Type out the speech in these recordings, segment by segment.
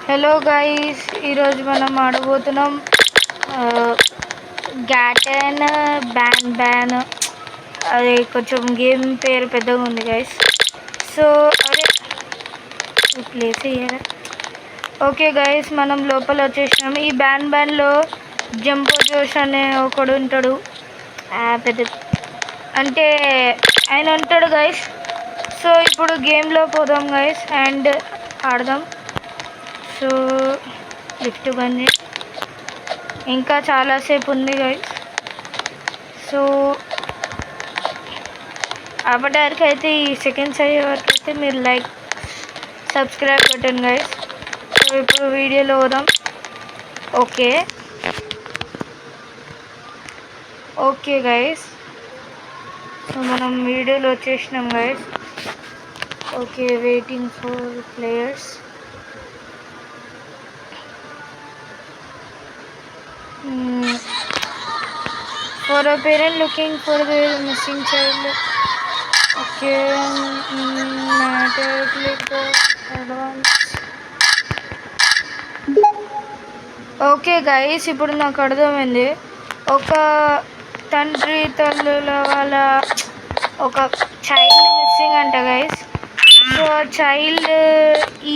Hello guys, ఈరోజు మనం ఆడబోతున్నాం గ్యాటన్ ban. అది కొంచెం గేమ్ పేరు పెద్దగా ఉంది గైస్. సో అదే ప్లేస్ అయ్యారా. ఓకే గైస్, మనం లోపల వచ్చేసినాం. ఈ బ్యాన్లో జంపో జోష్ అనే ఒకడు ఉంటాడు. పెద్ద అంటే ఆయన ఉంటాడు గైస్. సో ఇప్పుడు గేమ్లో పోదాం గైస్ అండ్ ఆడదాం. సో లిఫ్ట్ బండి ఇంకా చాలాసేపు ఉంది గైస్. సో అవ్వడానికి అయితే ఈ సెకండ్స్ అయ్యే వరకు అయితే మీరు like subscribe button guys. So ఇప్పుడు వీడియోలో పోదాం. ఓకే గైస్, సో మనం వీడియోలో వచ్చేసినాం guys. Okay, waiting for players. For a parent looking for their missing child. Okay, matter click the advance. Okay guys, ఇప్పుడు నాకు అర్థమైంది. ఒక తండ్రి తల్లుల వాళ్ళ ఒక చైల్డ్ మిస్సింగ్ అంట గైస్. సో ఆ చైల్డ్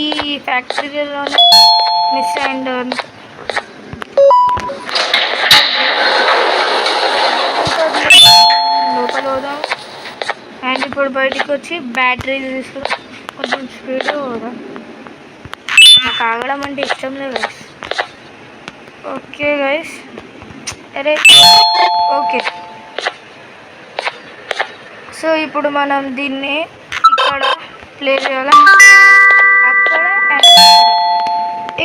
ఈ ఫ్యాక్టరీలోనే మిస్ అయింది. లోపల పోదాం అండ్ ఇప్పుడు బయటికి వచ్చి బ్యాటరీ తీసుకుని కొంచెం స్పీడ్గా పోదాం. నాకు ఆగడం అంటే ఇష్టం లేదు గైస్. ఓకే గైస్, అరే ఓకే. సో ఇప్పుడు మనం దీన్ని ఇక్కడ ప్లే చేయాలి. అక్కడ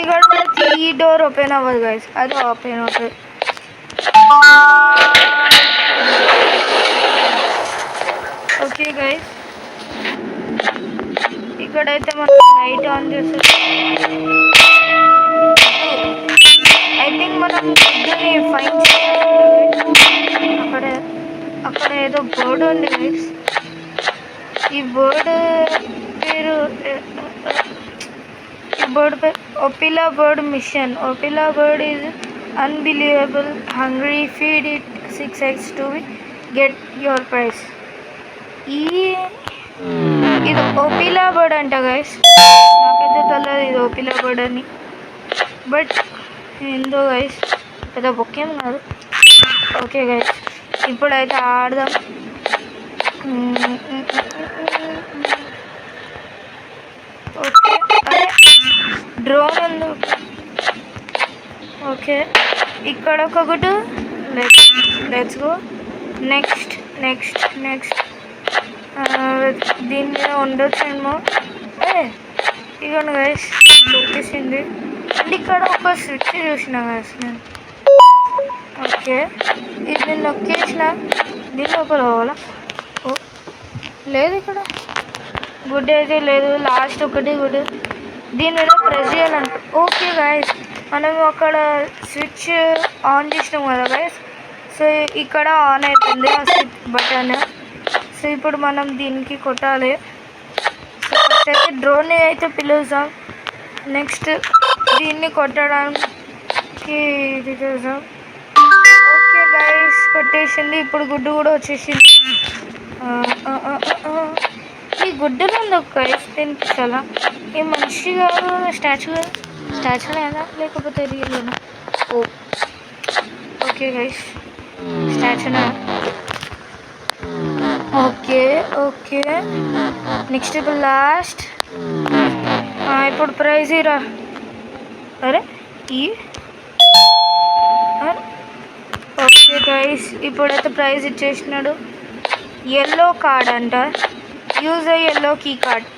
ఇక్కడ మనకి ఈ డోర్ ఓపెన్ అవ్వదు గైస్, అది ఓపెన్ అవుతుంది. ఓకే గైస్, ఇక్కడైతే మనం లైట్ ఆన్ చేస్తాం. ఐ థింక్ మనం గుడ్డుని ఫైన్ చేయాలి. అక్కడ ఏదో బర్డ్ ఉంది గైస్. ఈ బర్డ్ పేరు ఒపిలా బర్డ్ మిషన్. ఒపిలా bird is unbelievable hungry, feed it 6 eggs to get your prize. ఇది ఒపిలా బర్డ్ అంట గైస్. నాకైతే తెలియదు ఇది ఒపిలా బర్డ్ అని, బట్ ఏందో గైస్ పెద్ద బొక్కేం కాదు. ఓకే గైస్, ఇప్పుడైతే ఆడదాం. ఓకే, అదే డ్రోన్ ఉంది. ఓకే, ఇక్కడ ఒక గుడ్. Let's go. నెక్స్ట్ దీని మీద ఉండొచ్చేమో. ఇదిగోండి గైస్, దొరికేసింది. అండ్ ఇక్కడ ఒక స్విచ్ చూసిన గైస్ నేను. ఓకే, ఇది నేను నొక్కేసిన. దీని లోపల పోవాలా? ఓ లేదు, ఇక్కడ గుడ్ అయితే లేదు. లాస్ట్ ఒకటి గుడ్. దీని మీద ప్రెస్ చేయాలంట. ఓకే గైస్, మనం అక్కడ స్విచ్ ఆన్ చేసినాం కదా గైస్. సో ఇక్కడ ఆన్ అవుతుంది ఆ స్విచ్ బటన్. సో ఇప్పుడు మనం దీనికి కొట్టాలి. సో ఫస్ట్ అయితే డ్రోన్ అయితే పిలుస్తాం. నెక్స్ట్ దీన్ని కొట్టడానికి ఇది చేద్దాం. ఓకే గైస్, కొట్టేసింది. ఇప్పుడు గుడ్డు కూడా వచ్చేసింది. ఈ గుడ్డులో ఉంది ఒక గైస్ తినిపించాలా? ఈ మనిషి కాదు, స్టాచ్యూనా లేకపోతే రియల్నా? ఓకే గైస్, స్టాచ్యూనా. ఓకే నెక్స్ట్ ఇప్పుడు లాస్ట్. ఇప్పుడు ప్రైజ్ ఇరా. అరే ఓకే గైస్, ఇప్పుడైతే ప్రైజ్ ఇచ్చేసినాడు. ఎల్లో కార్డ్ అంట. Use yellow key card.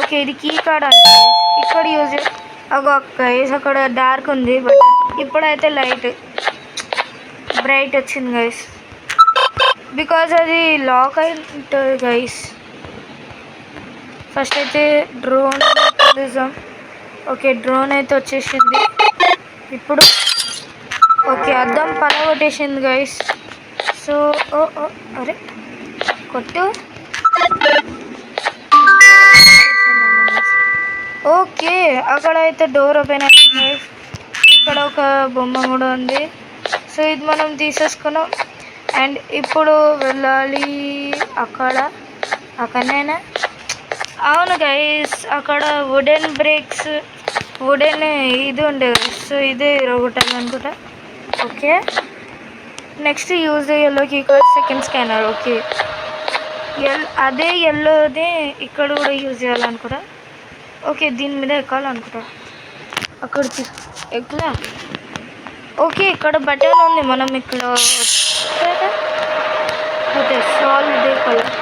Okay, ఇది కీ కార్డ్ అంట. ఇక్కడ యూజ్ గైస్, అక్కడ డార్క్ ఉంది బట్ ఇప్పుడైతే లైట్ బ్రైట్ వచ్చింది గైస్, బికాజ్ అది లాక్ అయి ఉంటుంది గైస్. ఫస్ట్ అయితే డ్రోన్ చూద్దాం. ఓకే, డ్రోన్ అయితే వచ్చేసింది. ఇప్పుడు ఓకే, అద్దం పలగొట్టేసింది గైస్. సో అరే కొట్టు. ఓకే, అక్కడ అయితే డోర్ ఓపెన్ అవుతుంది. ఇక్కడ ఒక బొమ్మ కూడా ఉంది. సో ఇది మనం తీసేసుకున్నాం. అండ్ ఇప్పుడు వెళ్ళాలి అక్కడనేనా? అవును గైస్, అక్కడ వుడెన్ బ్రేక్స్, వుడెన్ ఇది ఉండేది. సో ఇదే ఇరగొట్టాలి అనుకుంటా. Okay, next use yellow key card, second scanner. Okay, అదే ఎల్లోదే ఇక్కడ కూడా యూజ్ చేయాలనుకుంటా. ఓకే, దీని మీద ఎక్కాలనుకుంటా. అక్కడికి ఎక్కలా. ఓకే, ఇక్కడ బటన్ ఉంది. మనం ఇక్కడ okay solve they colour.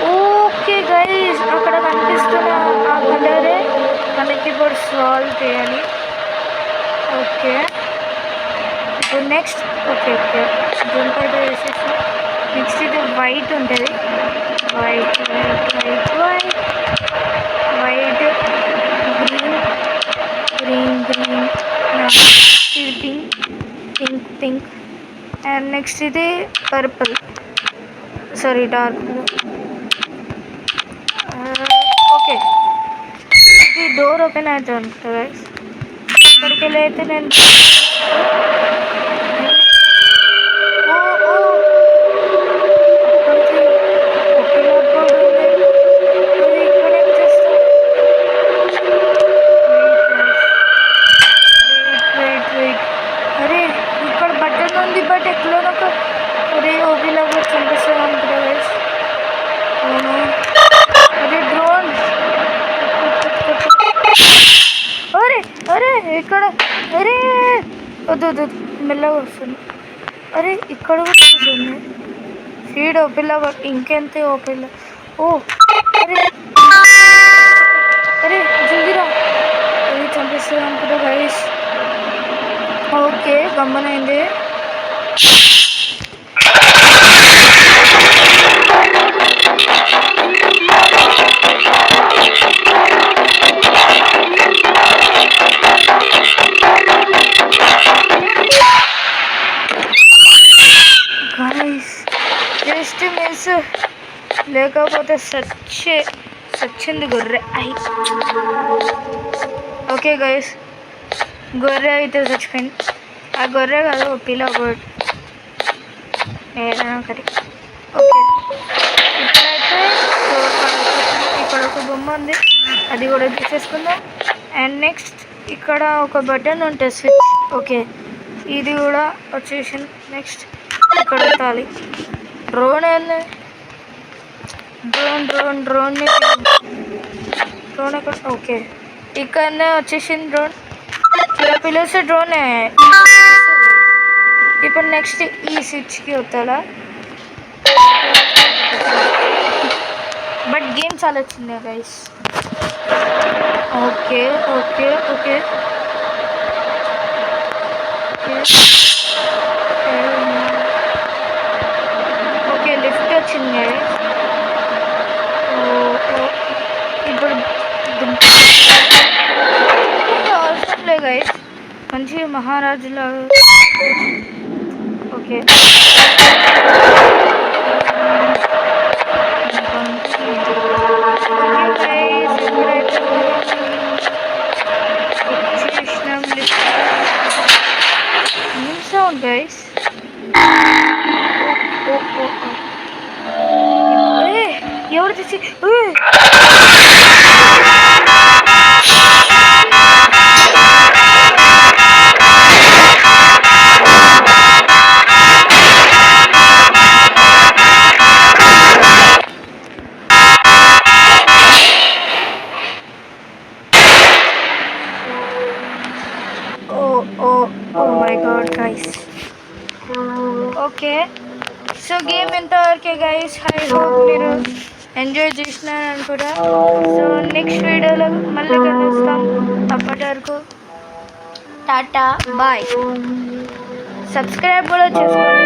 Okay guys, అక్కడ కనిపిస్తున్న ఆ కలరే మనకి ఇప్పుడు సాల్వ్ చేయాలి. ఓకే, ఇప్పుడు నెక్స్ట్ ఓకే జంప్ అయితే వేసేసి నెక్స్ట్ ఇది వైట్ ఉంటుంది. వైట్ గ్రీన్ ఇది పింక్ అండ్ నెక్స్ట్ ఇది purple, sorry dark blue. Okay, ఇది డోర్ ఓపెన్ అవుతుంది అనుకుంటా గైస్. ఇక్కడికి వెళ్ళి అయితే నేను ఇక్కడ అరే వద్దు మెల్లగా వస్తుంది. అరే ఇక్కడ వస్తుంది సీడ్ ఓపిల్ల, ఇంకెంత ఓపిల్ల. ఓ అరే జల్దీరా, అది చంపిస్తుంది అనుకుంటా గైస్. ఓకే, గమ్మనైంది. జస్ట్ మిస్, లేకపోతే సచ్చింది గొర్రె. ఓకే గైస్, గొర్రె అయితే చచ్చిపోయింది. ఆ గొర్రె కాదు, పిల్ల బర్డ్ ఏదైనా ఒకటి. ఓకే, ఇప్పుడైతే ఇక్కడ ఒక బొమ్మ ఉంది, అది కూడా తీసేసుకుందాం. అండ్ నెక్స్ట్ ఇక్కడ ఒక బటన్ ఉంటుంది, స్విచ్. ఓకే, ఇది కూడా వచ్చేసింది. నెక్స్ట్ ఇక్కడ తాలి డ్రోన్ వెళ్ళి డ్రోన్ ఎక్కడ? ఓకే, ఇక్కడనే వచ్చేసింది డ్రోన్. ఇలా పిలిస్తే డ్రోనే. ఇప్పుడు నెక్స్ట్ ఈ స్విచ్కి వస్తాడా? బట్ గేమ్ చాలా వచ్చింది గైస్. ఓకే లిఫ్ట్ వచ్చింది గైస్. ఇప్పుడు అవసరం లేదు గైస్, మంచి మహారాజులాగా. Okay, sound guys. ఎవరు తెచ్చి my god guys. Okay, so game ఎంతవరకే గైస్. ఐ హోప్ మీరు ఎంజాయ్ చేసినారు అనుకుంటా. సో నెక్స్ట్ వీడియోలో మళ్ళీ కలుస్తాం. అప్పటి వరకు టాటా బాయ్. సబ్స్క్రైబ్ కూడా చేసుకోండి.